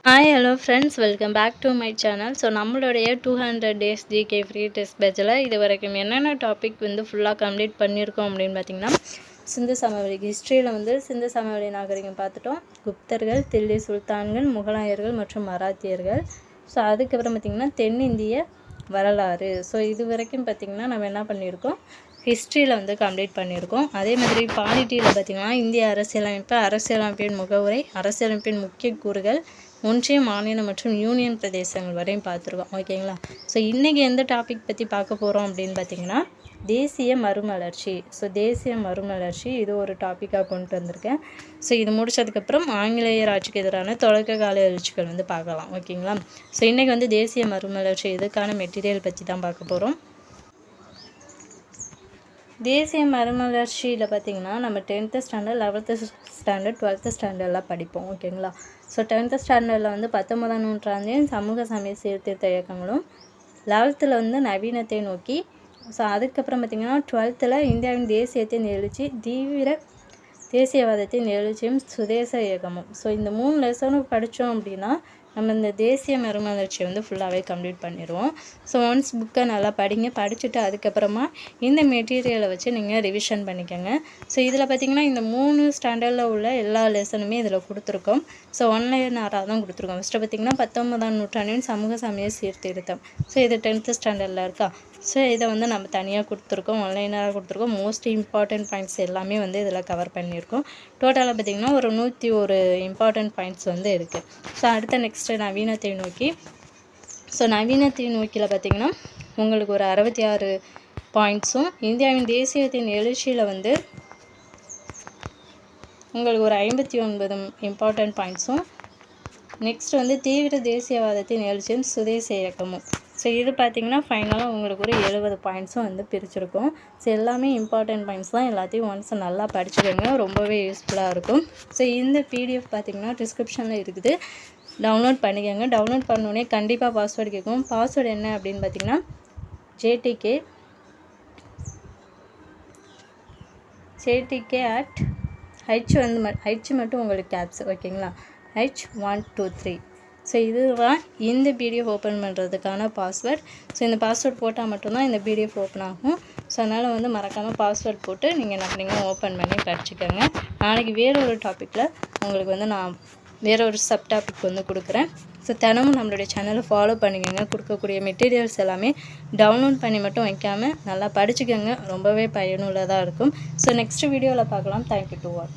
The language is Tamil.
Hi hello friends, welcome back to my channel. So நம்மளுடைய 200 டேஸ் ஜிகே ஃப்ரீ டெஸ்ட் பேட்சில் இது வரைக்கும் என்னென்ன டாபிக் ஃபுல்லாக கம்ப்ளீட் பண்ணியிருக்கோம் அப்படின்னு பார்த்திங்கன்னா, சிந்து சமவெளி ஹிஸ்ட்ரியில் சிந்து சமவெளி நாகரிகம் பார்த்துட்டோம். குப்தர்கள், தில்லி சுல்தான்கள், முகலாயர்கள் மற்றும் மராத்தியர்கள். ஸோ அதுக்கப்புறம் பார்த்திங்கன்னா தென்னிந்திய வரலாறு. ஸோ இது வரைக்கும் பார்த்திங்கன்னா நம்ம என்ன பண்ணியிருக்கோம், ஹிஸ்ட்ரியில் கம்ப்ளீட் பண்ணியிருக்கோம். அதே மாதிரி பாலிட்டியில் பார்த்திங்கன்னா இந்திய அரசியலமைப்பு, அரசியலமைப்பின் முகவுரை, அரசியலமைப்பின் முக்கிய கூறுகள், ஒன்றிய, மாநில மற்றும் யூனியன் பிரதேசங்கள் வரையும் பார்த்துருக்கோம். ஓகேங்களா? ஸோ இன்றைக்கி எந்த டாபிக் பற்றி பார்க்க போகிறோம் அப்படின்னு பார்த்திங்கன்னா, தேசிய மறுமலர்ச்சி. ஸோ தேசிய மறுமலர்ச்சி இது ஒரு டாப்பிக்காக கொண்டு வந்திருக்கேன். ஸோ இது முடித்ததுக்கப்புறம் ஆங்கிலேயர் ஆட்சிக்கு எதிரான தொடக்க கால எழுச்சிகள் பார்க்கலாம். ஓகேங்களா? ஸோ இன்றைக்கி தேசிய மறுமலர்ச்சி இதுக்கான மெட்டீரியல் பற்றி தான் பார்க்க போகிறோம். தேசிய மறுமலர்ச்சியில் பார்த்திங்கன்னா நம்ம 10th standard, 11th standard, 12th ஸ்டாண்டர்ட்லாம் படிப்போம். ஓகேங்களா? ஸோ 10th ஸ்டாண்டர்டில் 19ஆம் நூற்றாண்டின் சமூக சமய சீர்திருத்த இயக்கங்களும், 11th நவீனத்தை நோக்கி, ஸோ அதுக்கப்புறம் பார்த்திங்கன்னா 12th இந்தியாவின் தேசியத்தின் எழுச்சி, தீவிர தேசியவாதத்தின் எழுச்சியும், சுதேச இயக்கமும். ஸோ இந்த 3 லெசனும் படித்தோம் அப்படின்னா நம்ம இந்த தேசிய மறுமலர்ச்சியை ஃபுல்லாகவே கம்ப்ளீட் பண்ணிடுவோம். ஸோ ஒன்ஸ் புக்கை நல்லா படிங்க. படிச்சுட்டு அதுக்கப்புறமா இந்த மெட்டீரியலை வச்சு நீங்கள் ரிவிஷன் பண்ணிக்கோங்க. ஸோ இதில் பார்த்திங்கன்னா இந்த 3 ஸ்டாண்டர்டில் உள்ள எல்லா லெசனுமே இதில் கொடுத்துருக்கோம். ஸோ ஒன்லைனராக தான் கொடுத்துருக்கோம். ஃபஸ்ட்டு பார்த்திங்கன்னா 19ஆம் நூற்றாண்டின் சமூக சமய சீர்திருத்தம். ஸோ இது 10th ஸ்டாண்டர்டில் இருக்கா. ஸோ இதை நம்ம தனியாக கொடுத்துருக்கோம், ஒன்லைனராக கொடுத்துருக்கோம். மோஸ்ட் இம்பார்ட்டன்ட் பாயிண்ட்ஸ் எல்லாமே இதில் கவர் பண்ணியிருக்கோம். டோட்டலாக பார்த்திங்கன்னா ஒரு 101 இம்பார்ட்டன்ட் பாயிண்ட்ஸ் இருக்குது. ஸோ அடுத்த நெக்ஸ்ட்டு நவீனத்தை நோக்கி. ஸோ நவீனத்தை நோக்கியில் பார்த்திங்கன்னா உங்களுக்கு ஒரு 66 பாயிண்ட்ஸும், இந்தியாவின் தேசியத்தின் எழுச்சியில் உங்களுக்கு ஒரு 59 இம்பார்ட்டன்ட் பாயிண்ட்ஸும், நெக்ஸ்ட் தீவிர தேசியவாதத்தின் எழுச்சியும், சுதேச இயக்கமும். ஸோ இது பார்த்திங்கன்னா ஃபைனலாக உங்களுக்கு ஒரு 70 பாயிண்ட்ஸும் பிரிச்சிருக்கும். ஸோ எல்லாமே இம்பார்ட்டன்ட் பாயிண்ட்ஸ் தான். எல்லாத்தையும் ஒன்ஸ் நல்லா படிச்சுக்கோங்க, ரொம்பவே யூஸ்ஃபுல்லாக இருக்கும். ஸோ இந்த பிடிஎஃப் பார்த்திங்கன்னா டிஸ்கிரிப்ஷனில் இருக்குது, டவுன்லோட் பண்ணிக்கோங்க. டவுன்லோட் பண்ணோடனே கண்டிப்பாக பாஸ்வேர்டு கேட்கும். பாஸ்வேர்டு என்ன அப்படின்னு பார்த்திங்கன்னா JTK at H மட்டும் உங்களுக்கு கேப்ஸ். ஓகேங்களா? H123. ஸோ இதுதான் இந்த பிடிஎஃப் ஓப்பன் பண்ணுறதுக்கான பாஸ்வேர்ட். ஸோ இந்த பாஸ்வேர்ட் போட்டால் மட்டும்தான் இந்த பிடிஎஃப் ஓப்பன் ஆகும். ஸோ அதனால் மறக்காமல் பாஸ்வேர்ட் போட்டு நீங்கள் என்ன பண்ணிங்க, ஓப்பன் பண்ணி படிச்சுக்கோங்க. நாளைக்கு வேறு ஒரு டாப்பிக்கில் உங்களுக்கு நான் வேறு ஒரு சப் டாபிக் கொடுக்குறேன். ஸோ தினமும் நம்மளுடைய சேனலை ஃபாலோ பண்ணிக்கோங்க. கொடுக்கக்கூடிய மெட்டீரியல்ஸ் எல்லாமே டவுன்லோட் பண்ணி மட்டும் வைக்காமல் நல்லா படிச்சுக்கோங்க. ரொம்பவே பயனுள்ளதாக இருக்கும். ஸோ நெக்ஸ்ட் வீடியோவில் பார்க்கலாம். Thank you to all.